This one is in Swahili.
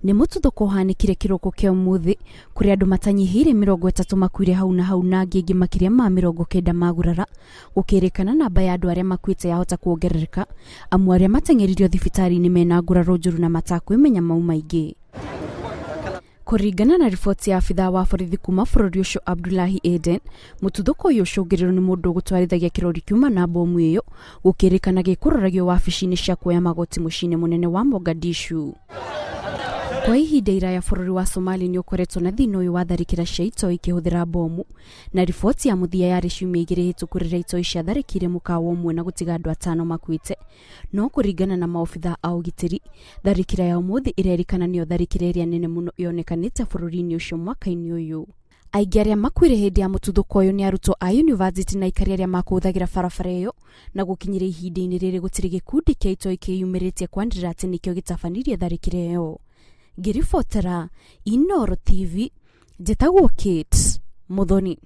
Nĩ mũtuthũko ũhanĩkire kĩroko kĩa ũmũthĩ kũrĩ andũ matanyihĩire 30 makuire hau na angĩ makĩria ma 90 magurara, gũkĩrĩkana namba ya andũ arĩa makuĩte yahota kuongerereka, amwe arĩa mateng'eririo thibitarĩ-inĩ mena nguraro njũru na matakwĩmenya mau maingĩ. Kũringana na riboti ya abithaa wa borithi kuma bũrũri ũcio Abdullahi Aden, mũtuthũko ũyũ ũcũngĩrĩirwo nĩ mũndũ gũtwarithagia kĩrori kiuma na bomu ĩyo, gũkĩrĩkana gĩkũroragio wabici-inĩ cia kuoya magoti mũciĩ-inĩ mũnene wa Mogadishu. Kwa ihinda iraya bũrũri wa Somalia nĩ ũkoretwo na thĩna ũyũ wa tharĩkĩra cia itoi ikĩhũthĩra bomu, na riboti ya mũthia yarĩ ciumia 2 hĩtũku rĩrĩa itoi ciatharĩkĩire mũkawa ũmwe na gũtiga andũ 5 makuĩte, no kũringana na maobithaa a ũgitĩri, tharĩkĩra ya ũmũthĩ ĩrerĩkana nĩyo tharĩkĩra ĩrĩa nene mũno yonekanĩte bũrũri-inĩ ũcio mwaka-inĩ ũyũ. Aingĩ arĩa makuire hĩndĩ ya mũtuthũko ũyũ nĩ arutwo a yunivasĩtĩ na aikari arĩa makũhũthagĩra barabara ĩyo, na gũkinyĩra ihinda-inĩ rĩrĩ gũtirĩ gĩkundi kĩa itoi kĩyumĩrĩtie kwanĩrĩra atĩ nĩkĩo gĩtabanirie tharĩkĩra ĩyo. Ngĩribotera Inooro TV, njĩtagwo Kate Muthoni.